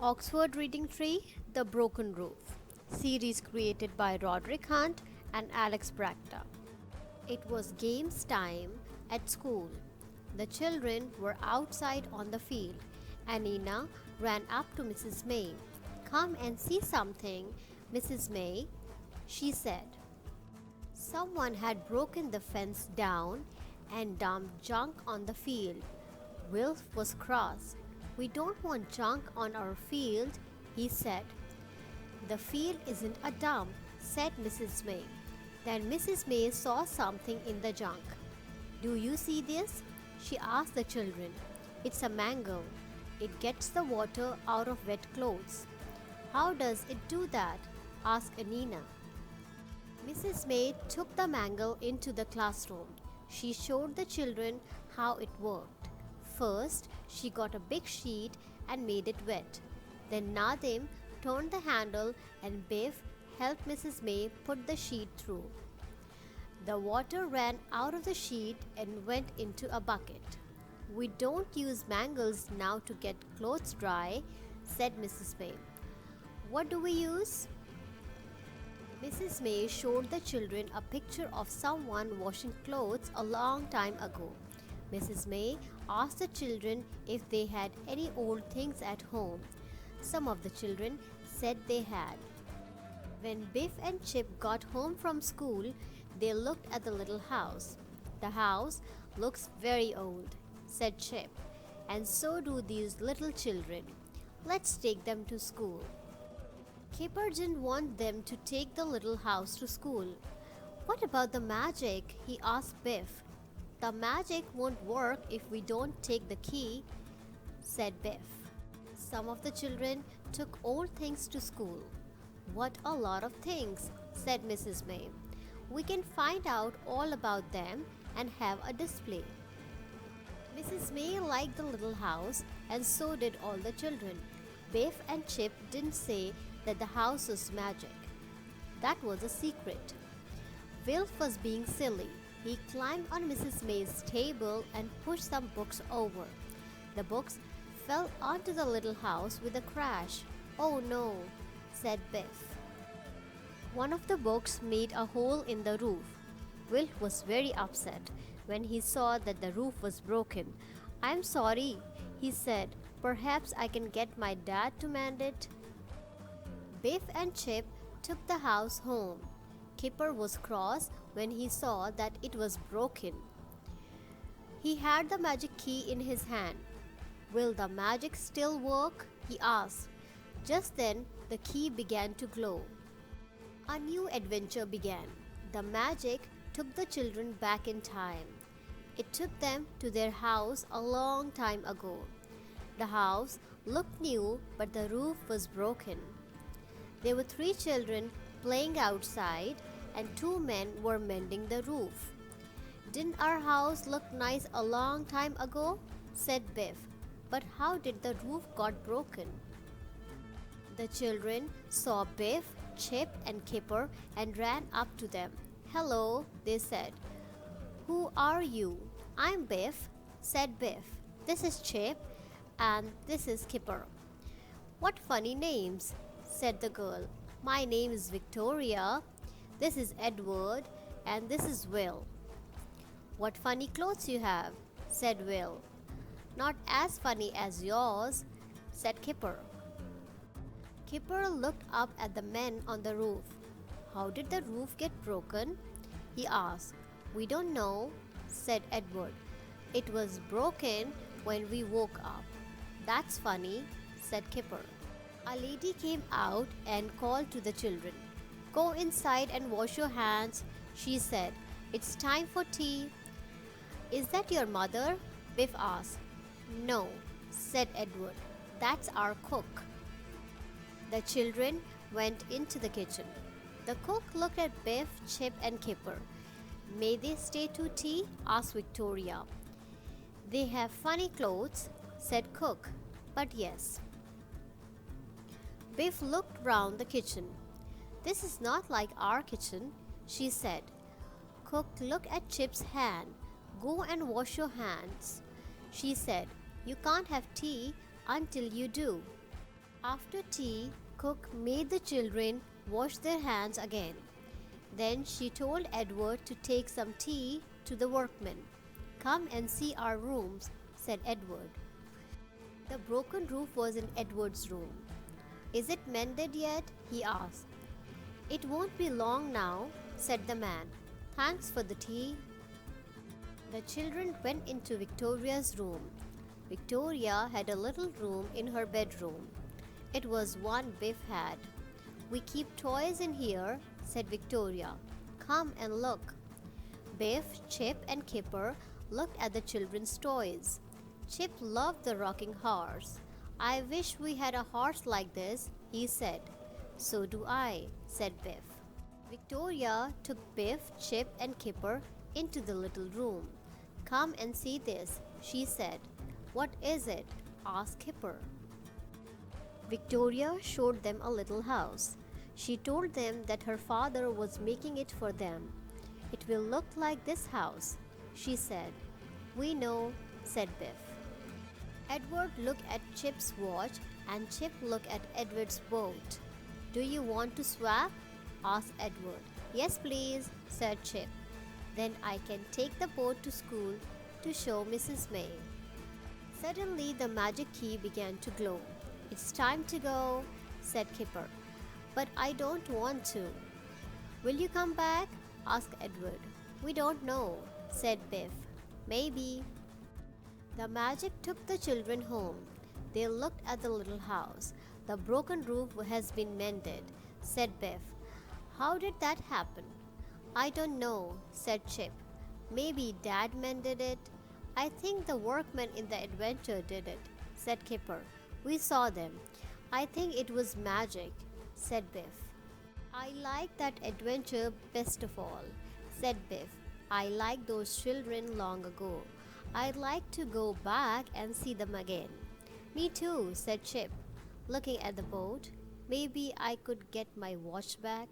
Oxford Reading Tree, The Broken Roof, series created by Roderick Hunt and Alex Bracta. It was games time at school. The children were outside on the field, and Nina ran up to Mrs. May. "Come and see something, Mrs. May," she said. Someone had broken the fence down and dumped junk on the field. Wilf was cross. "We don't want junk on our field," he said. "The field isn't a dump," said Mrs. May. Then Mrs. May saw something in the junk. "Do you see this?" she asked the children. "It's a mangle. It gets the water out of wet clothes." "How does it do that?" asked Nina. Mrs. May took the mangle into the classroom. She showed the children how it worked. First, she got a big sheet and made it wet. Then Nadim turned the handle and Biff helped Mrs. May put the sheet through. The water ran out of the sheet and went into a bucket. "We don't use mangles now to get clothes dry," said Mrs. May. "What do we use?" Mrs. May showed the children a picture of someone washing clothes a long time ago. Mrs. May asked the children if they had any old things at home. Some of the children said they had. When Biff and Chip got home from school, they looked at the little house. "The house looks very old," said Chip, "and so do these little children. Let's take them to school." Kipper didn't want them to take the little house to school. "What about the magic?" he asked Biff. "The magic won't work if we don't take the key," said Biff. Some of the children took old things to school. "What a lot of things," said Mrs. May. "We can find out all about them and have a display." Mrs. May liked the little house, and so did all the children. Biff and Chip didn't say that the house was magic. That was a secret. Wilf was being silly. He climbed on Mrs. May's table and pushed some books over. The books fell onto the little house with a crash. "Oh no," said Biff. One of the books made a hole in the roof. Wilf was very upset when he saw that the roof was broken. "I'm sorry," he said. "Perhaps I can get my dad to mend it." Biff and Chip took the house home. Kipper was cross when he saw that it was broken. He had the magic key in his hand. "Will the magic still work?" he asked. Just then, the key began to glow. A new adventure began. The magic took the children back in time. It took them to their house a long time ago. The house looked new, but the roof was broken. There were 3 children playing outside, and 2 men were mending the roof. "Didn't our house look nice a long time ago?" said Biff. "But how did the roof got broken?" The children saw Biff, Chip, and Kipper and ran up to them. "Hello," they said. "Who are you?" "I'm Biff," said Biff. "This is Chip, and this is Kipper." "What funny names," said the girl. "My name is Victoria. This is Edward, and this is Will." "What funny clothes you have," said Will. "Not as funny as yours," said Kipper. Kipper looked up at the men on the roof. "How did the roof get broken?" he asked. "We don't know," said Edward. "It was broken when we woke up." "That's funny," said Kipper. A lady came out and called to the children. "Go inside and wash your hands," she said. "It's time for tea." "Is that your mother?" Biff asked. "No," said Edward. "That's our cook." The children went into the kitchen. The cook looked at Biff, Chip, and Kipper. "May they stay to tea?" asked Victoria. "They have funny clothes," said cook. "But yes." Biff looked round the kitchen. "This is not like our kitchen," she said. Cook looked at Chip's hand. "Go and wash your hands," she said. "You can't have tea until you do." After tea, Cook made the children wash their hands again. Then she told Edward to take some tea to the workmen. Come and see our rooms, said Edward. The broken roof was in Edward's room. Is it mended yet? He asked. It won't be long now, said the man. Thanks for the tea. The children went into Victoria's room. Victoria had a little room in her bedroom. It was one Biff had. We keep toys in here, said Victoria. Come and look. Biff, Chip, and Kipper looked at the children's toys. Chip loved the rocking horse. I wish we had a horse like this, he said. So do I, said Biff. Victoria took Biff, Chip, and Kipper into the little room. Come and see this, she said. What is it? asked Kipper. Victoria showed them a little house. She told them that her father was making it for them. It will look like this house, she said. We know, said Biff. Edward looked at Chip's watch and Chip looked at Edward's boat. Do you want to swap? asked Edward. Yes, please, said Chip. Then I can take the boat to school to show Mrs. May. Suddenly the magic key began to glow. It's time to go, said Kipper. But I don't want to. Will you come back? asked Edward. We don't know, said Biff. Maybe. The magic took the children home. They looked at the little house. The broken roof has been mended, said Biff. How did that happen? I don't know, said Chip. Maybe Dad mended it. I think the workmen in the adventure did it, said Kipper. We saw them. I think it was magic, said Biff. I like that adventure best of all, said Biff. I liked those children long ago. I'd like to go back and see them again. Me too, said Chip, looking at the boat. Maybe I could get my watch back.